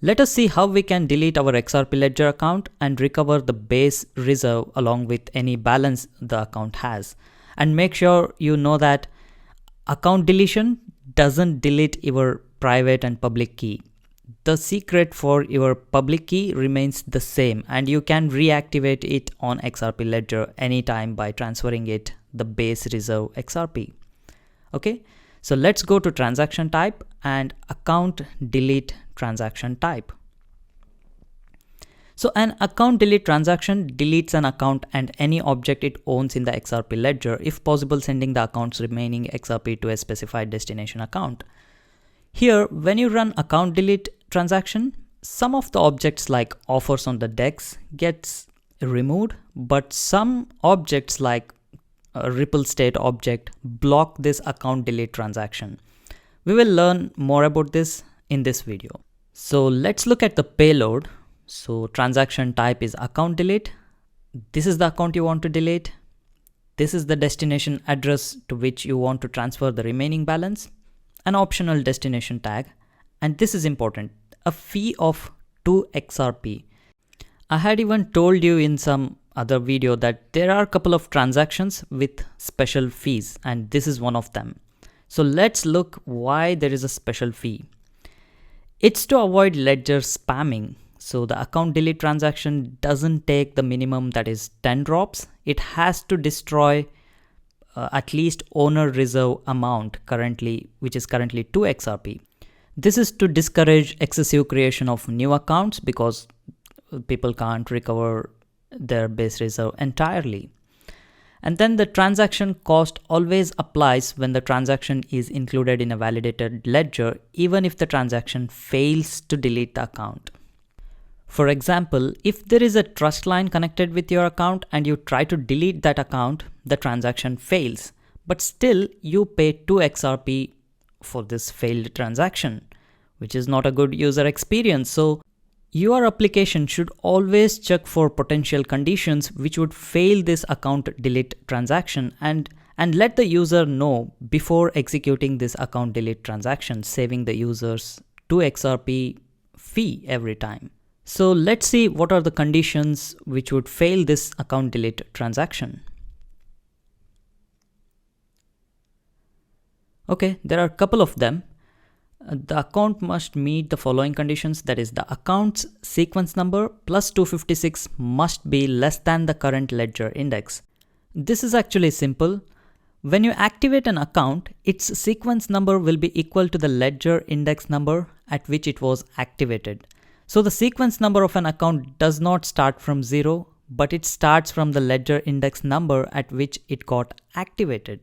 Let us see how we can delete our XRP Ledger account and recover the base reserve along with any balance the account has. And make sure you know that account deletion doesn't delete your private and public key. The secret for your public key remains the same, and you can reactivate it on XRP Ledger anytime by transferring it the base reserve XRP. Okay, so let's go to transaction type and account delete transaction type. So an account delete transaction deletes an account and any object it owns in the XRP Ledger, if possible sending the account's remaining XRP to a specified destination account. Here, when you run account delete transaction, some of the objects like offers on the DEX gets removed, but some objects like a Ripple state object block this account delete transaction. We will learn more about this in this video. So let's look at the payload. So transaction type is account delete. This is the account you want to delete. This is the destination address to which you want to transfer the remaining balance. An optional destination tag. And this is important, a fee of 2 XRP. I had even told you in some other video that there are a couple of transactions with special fees, and this is one of them. So let's look why there is a special fee. It's to avoid ledger spamming. So the account delete transaction doesn't take the minimum, that is 10 drops. It has to destroy at least owner reserve amount which is currently 2 XRP. This is to discourage excessive creation of new accounts because people can't recover their base reserve entirely. And then the transaction cost always applies when the transaction is included in a validated ledger, even if the transaction fails to delete the account. For example, if there is a trust line connected with your account and you try to delete that account, the transaction fails, but still you pay 2 XRP for this failed transaction, which is not a good user experience. So your application should always check for potential conditions which would fail this account delete transaction and let the user know before executing this account delete transaction, saving the users 2 XRP fee every time. So let's see what are the conditions which would fail this account delete transaction. Okay, there are a couple of them. The account must meet the following conditions, that is the account's sequence number plus 256 must be less than the current ledger index. This is actually simple. When you activate an account, its sequence number will be equal to the ledger index number at which it was activated. So the sequence number of an account does not start from 0, but it starts from the ledger index number at which it got activated.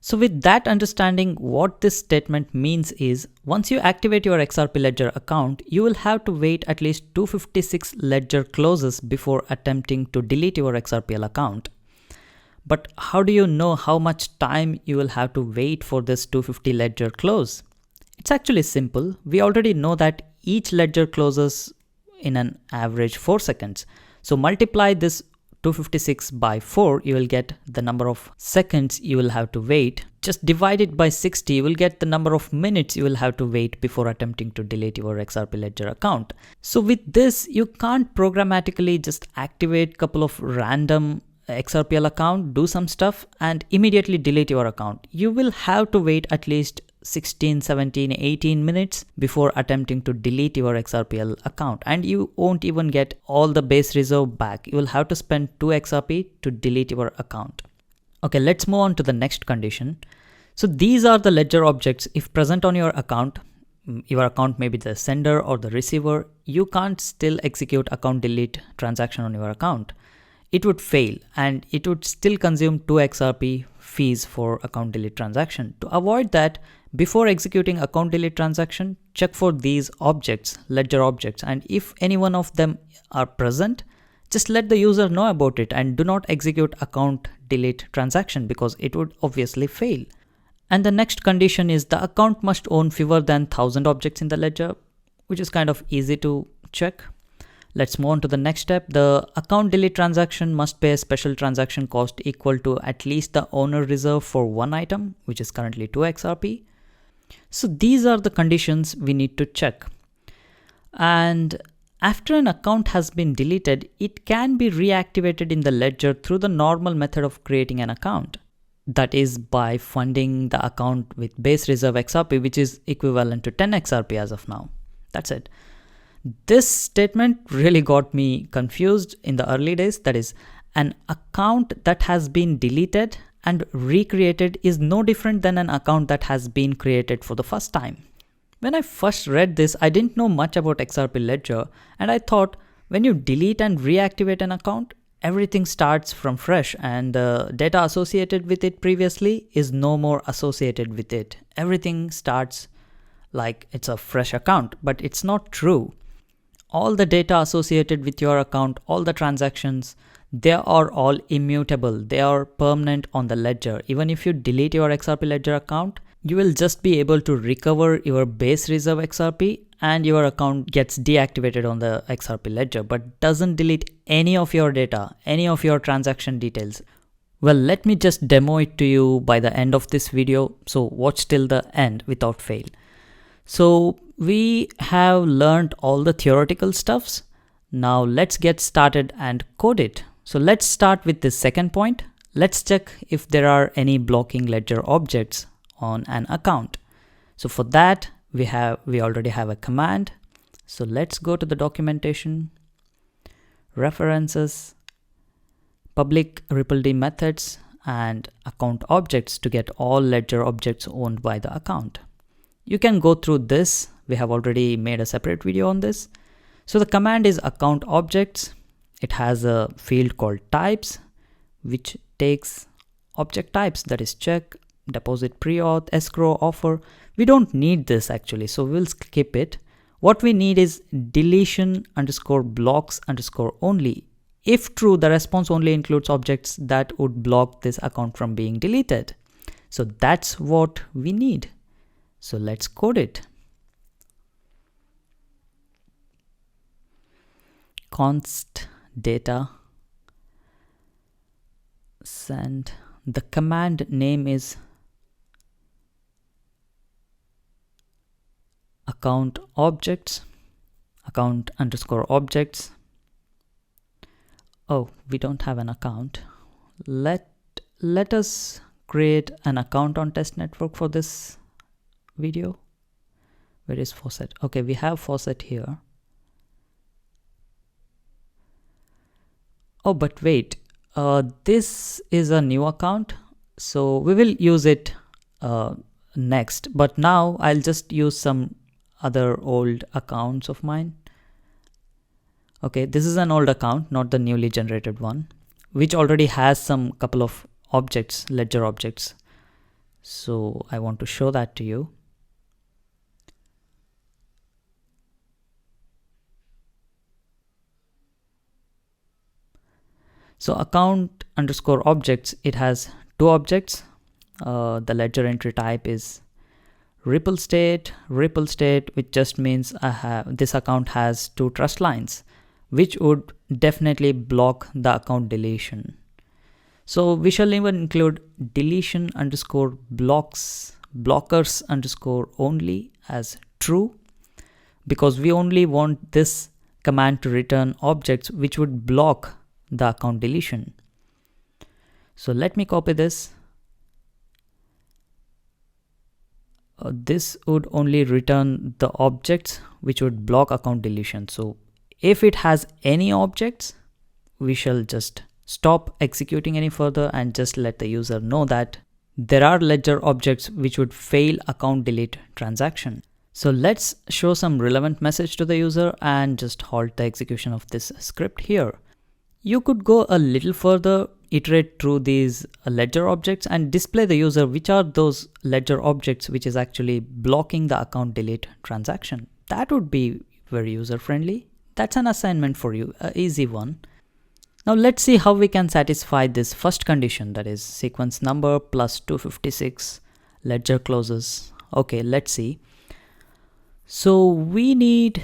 So with that understanding, what this statement means is, once you activate your XRP Ledger account, you will have to wait at least 256 ledger closes before attempting to delete your XRPL account. But how do you know how much time you will have to wait for this 250 ledger close? It's actually simple. We already know that each ledger closes in an average 4 seconds. So multiply this 256 by 4, you will get the number of seconds you will have to wait. Just divide it by 60, you will get the number of minutes you will have to wait before attempting to delete your XRP Ledger account. So with this, you can't programmatically just activate a couple of random XRPL account, do some stuff and immediately delete your account. You will have to wait at least 16, 17, 18 minutes before attempting to delete your XRPL account, and you won't even get all the base reserve back. You will have to spend 2 XRP to delete your account. Okay, let's move on to the next condition. So these are the ledger objects. If present on your account may be the sender or the receiver, you can't still execute account delete transaction on your account. It would fail and it would still consume 2 XRP fees for account delete transaction. To avoid that, before executing account delete transaction, check for these objects, ledger objects, and if any one of them are present, just let the user know about it and do not execute account delete transaction because it would obviously fail. And the next condition is the account must own fewer than 1000 objects in the ledger, which is kind of easy to check. Let's move on to the next step. The account delete transaction must pay a special transaction cost equal to at least the owner reserve for one item, which is currently 2 XRP. So these are the conditions we need to check. And after an account has been deleted, it can be reactivated in the ledger through the normal method of creating an account. That is by funding the account with base reserve XRP, which is equivalent to 10 XRP as of now. That's it. This statement really got me confused in the early days. That is, an account that has been deleted and recreated is no different than an account that has been created for the first time. When I first read this, I didn't know much about XRP Ledger, and I thought when you delete and reactivate an account, everything starts from fresh and the data associated with it previously is no more associated with it. Everything starts like it's a fresh account, but it's not true. All the data associated with your account, all the transactions, they are all immutable. They are permanent on the ledger. Even if you delete your XRP Ledger account, you will just be able to recover your base reserve XRP and your account gets deactivated on the XRP Ledger, but doesn't delete any of your data, any of your transaction details. Well, let me just demo it to you by the end of this video. So watch till the end without fail. So we have learned all the theoretical stuffs. Now let's get started and code it. So let's start with the second point. Let's check if there are any blocking ledger objects on an account. So for that, we already have a command. So let's go to the documentation, references, public RPD methods, and account objects to get all ledger objects owned by the account. You can go through this. We have already made a separate video on this. So the command is account objects. It has a field called types, which takes object types, that is check, deposit, pre-auth, escrow, offer. We don't need this actually, so we'll skip it. What we need is deletion underscore blocks underscore only. If true, the response only includes objects that would block this account from being deleted. So that's what we need. So let's code it. Const data send. The command name is account objects, account underscore objects. Oh, we don't have an account. Let us create an account on test network for this video. Where is faucet? Okay, we have faucet here. Oh, but wait, this is a new account, so we will use it next. But now I'll just use some other old accounts of mine. Okay, this is an old account, not the newly generated one, which already has some couple of objects, ledger objects. So I want to show that to you. So account underscore objects, it has two objects. The ledger entry type is ripple state, which just means this account has two trust lines, which would definitely block the account deletion. So we shall even include deletion underscore blockers underscore only as true, because we only want this command to return objects which would block the account deletion. So let me copy this. This would only return the objects which would block account deletion. So if it has any objects, we shall just stop executing any further and just let the user know that there are ledger objects which would fail account delete transaction. So let's show some relevant message to the user and just halt the execution of this script here. You could go a little further, iterate through these ledger objects and display the user which are those ledger objects which is actually blocking the account delete transaction. That would be very user friendly. That's an assignment for you, an easy one. Now let's see how we can satisfy this first condition, that is sequence number plus 256 ledger closes. Okay, let's see. So we need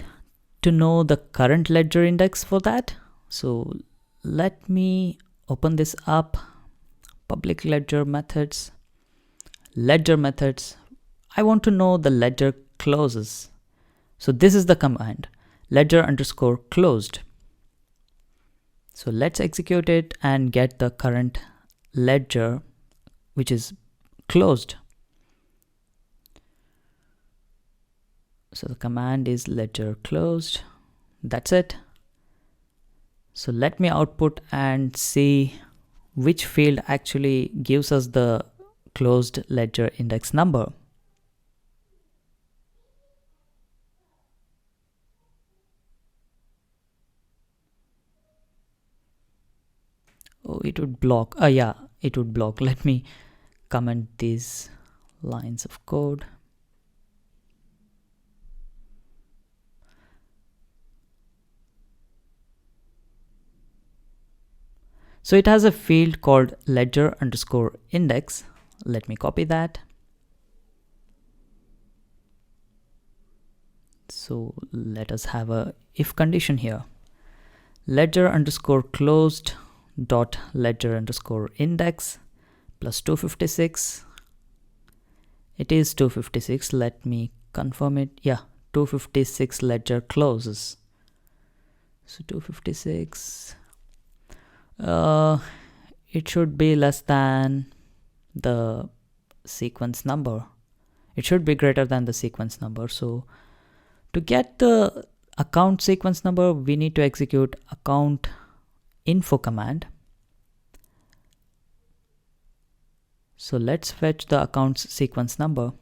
to know the current ledger index for that. So let me open this up. Public ledger methods. I want to know the ledger closes. So this is the command. ledger underscore closed. So let's execute it and get the current ledger, which is closed. So the command is ledger closed. That's it. So let me output and see which field actually gives us the closed ledger index number. Oh, it would block. Yeah, it would block. Let me comment these lines of code. So it has a field called ledger underscore index. Let me copy that. So let us have a if condition here. Ledger underscore closed dot ledger underscore index plus 256. It is 256. Let me confirm it. Yeah, 256 ledger closes. So 256. It should be less than the sequence number. It should be greater than the sequence number. So to get the account sequence number, we need to execute account info command. So let's fetch the account's sequence number.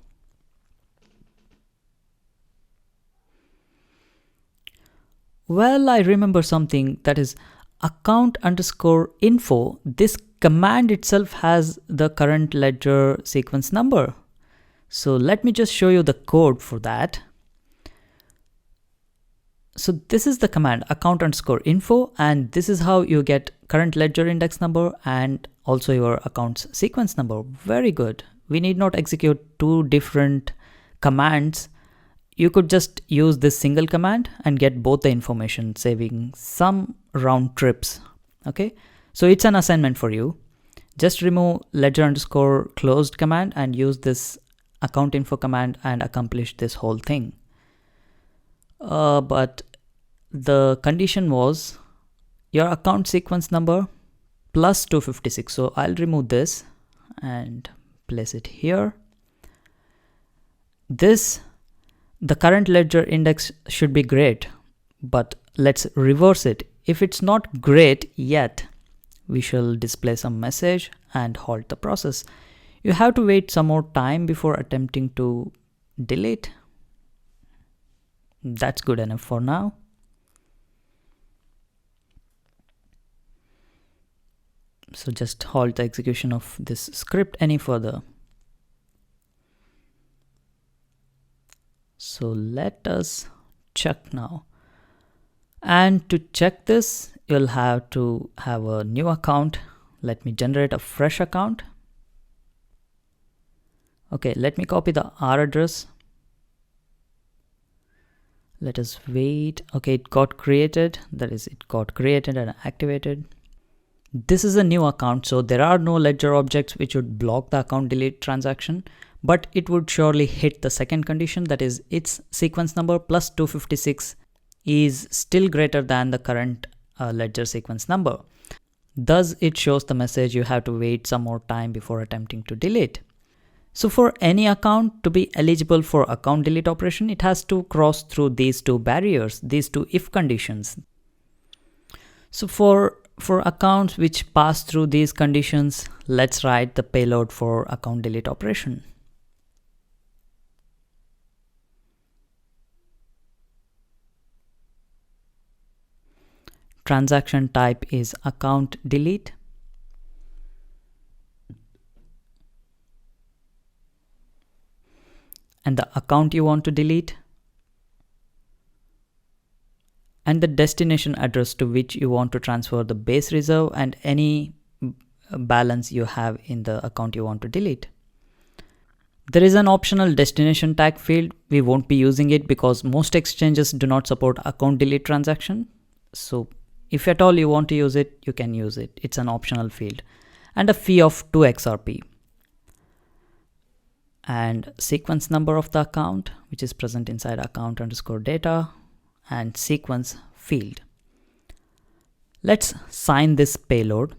Well, I remember something, that is account underscore info. This command itself has the current ledger sequence number. So let me just show you the code for that. So this is the command account underscore info, and this is how you get current ledger index number and also your account's sequence number. Very good. We need not execute two different commands. You could just use this single command and get both the information, saving some round trips. Okay, so it's an assignment for you. Just remove ledger underscore closed command and use this account info command and accomplish this whole thing. But the condition was your account sequence number plus 256. So I'll remove this and place it here. The current ledger index should be great, but let's reverse it. If it's not great yet, we shall display some message and halt the process. You have to wait some more time before attempting to delete. That's good enough for now. So just halt the execution of this script any further. So let us check now. And to check this, you'll have to have a new account. Let me generate a fresh account. Okay, let me copy the R address. Let us wait. Okay, it got created. That is, it got created and activated. This is a new account, so there are no ledger objects which would block the account delete transaction, but it would surely hit the second condition, that is its sequence number plus 256 is still greater than the current ledger sequence number. Thus, it shows the message you have to wait some more time before attempting to delete. So for any account to be eligible for account delete operation, it has to cross through these two barriers, these two if conditions. So for accounts which pass through these conditions, let's write the payload for account delete operation. Transaction type is account delete. And the account you want to delete, and the destination address to which you want to transfer the base reserve and any balance you have in the account you want to delete. There is an optional destination tag field. We won't be using it because most exchanges do not support account delete transaction. So if at all you want to use it, you can use it. It's an optional field. And a fee of 2 XRP. And sequence number of the account, which is present inside account underscore data, and sequence field. Let's sign this payload.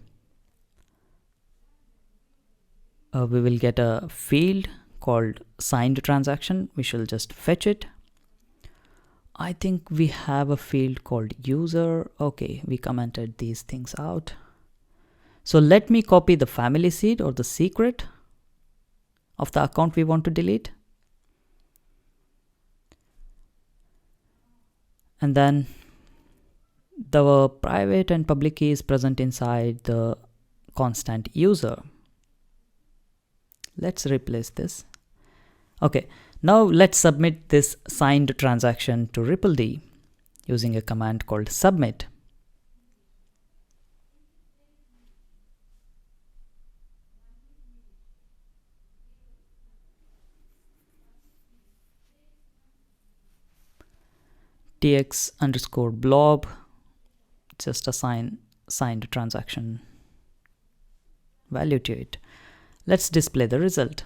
We will get a field called signed transaction. We shall just fetch it. I think we have a field called user. Okay, we commented these things out. So let me copy the family seed or the secret of the account we want to delete. And then the private and public key is present inside the constant user. Let's replace this. Okay, now let's submit this signed transaction to RippleD using a command called submit. tx_blob, just assign signed transaction value to it. Let's display the result.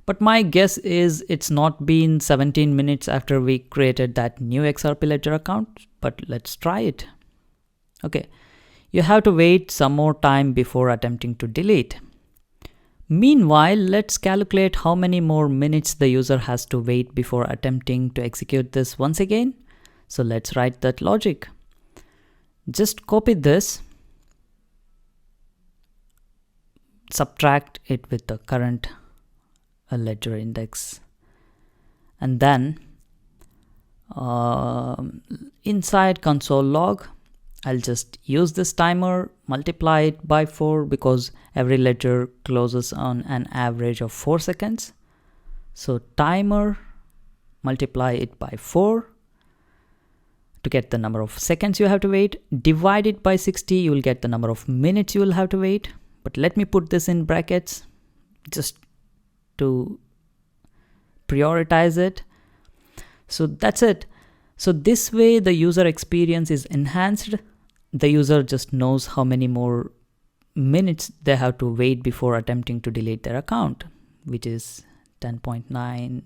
But my guess is it's not been 17 minutes after we created that new XRP Ledger account, but let's try it. Okay, you have to wait some more time before attempting to delete. Meanwhile, let's calculate how many more minutes the user has to wait before attempting to execute this once again. So let's write that logic. Just copy this, subtract it with the current ledger index, and then inside console log, I'll just use this timer, multiply it by 4 because every ledger closes on an average of 4 seconds. So timer, multiply it by 4 to get the number of seconds you have to wait. Divide it by 60, you will get the number of minutes you will have to wait. But let me put this in brackets just to prioritize it. So that's it. So this way the user experience is enhanced. The user just knows how many more minutes they have to wait before attempting to delete their account, which is 10.9.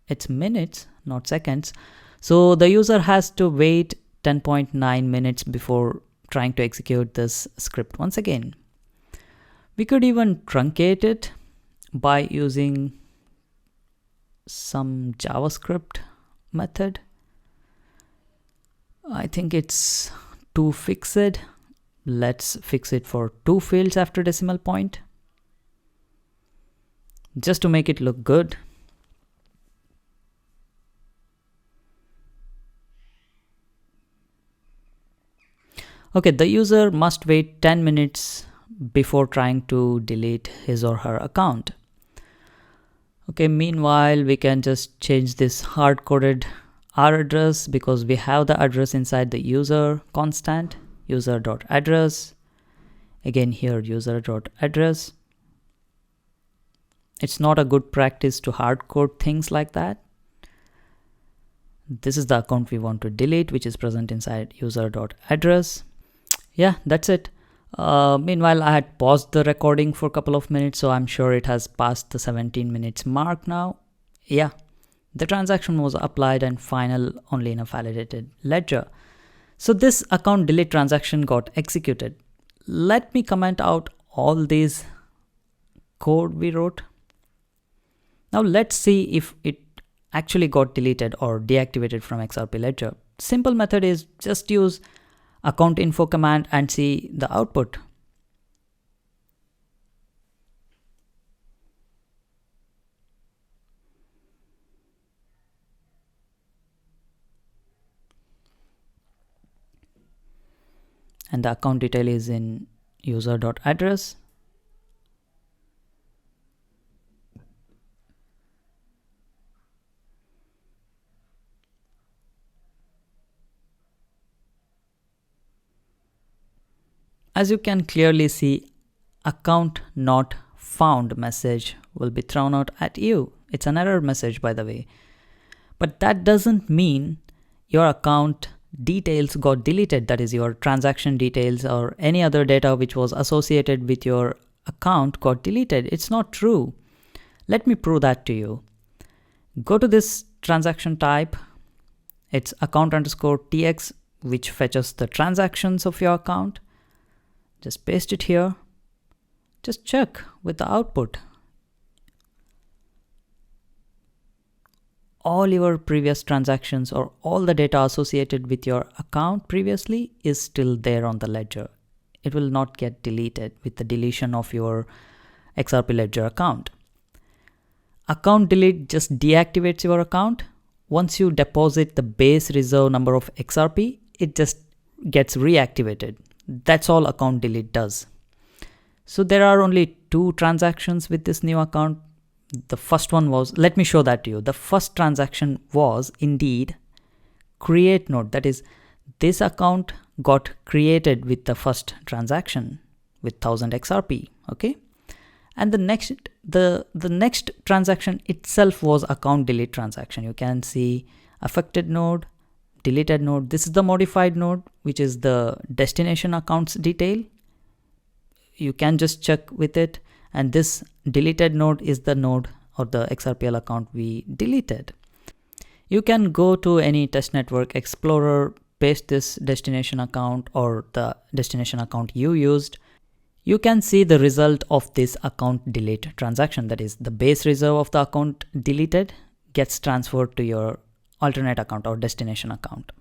It's minutes, not seconds. So the user has to wait 10.9 minutes before trying to execute this script once again. We could even truncate it by using some JavaScript method. I think it's too fixed. Let's fix it for 2 fields after decimal point, just to make it look good. Okay, the user must wait 10 minutes before trying to delete his or her account. Okay, meanwhile, we can just change this hard-coded R address because we have the address inside the user constant, user.address. Again here, user.address. It's not a good practice to hard-code things like that. This is the account we want to delete, which is present inside user.address. Yeah, that's it. Meanwhile, I had paused the recording for a couple of minutes, so I'm sure it has passed the 17 minutes mark now. Yeah, the transaction was applied and final only in a validated ledger. So this account delete transaction got executed. Let me comment out all these code we wrote. Now let's see if it actually got deleted or deactivated from XRP Ledger. Simple method is just use account info command and see the output. And the account detail is in user.address. As you can clearly see, account not found message will be thrown out at you. It's an error message, by the way. But that doesn't mean your account details got deleted. That is, your transaction details or any other data which was associated with your account got deleted. It's not true. Let me prove that to you. Go to this transaction type It's account underscore tx, which fetches the transactions of your account. Just paste it here. Just check with the output. All your previous transactions or all the data associated with your account previously is still there on the ledger. It will not get deleted with the deletion of your XRP Ledger account. Account delete just deactivates your account. Once you deposit the base reserve number of XRP, it just gets reactivated. That's all account delete does. So there are only 2 transactions with this new account. The first one was, let me show that to you. The first transaction was indeed create node. That is, this account got created with the first transaction with 1000 XRP. Okay. And the next transaction itself was account delete transaction. You can see affected node, deleted node. This is the modified node, which is the destination accounts detail. You can just check with it. And this deleted node is the node or the XRPL account we deleted. You can go to any test network explorer, paste this destination account or the destination account you used. You can see the result of this account delete transaction. That is, the base reserve of the account deleted gets transferred to your alternate account or destination account.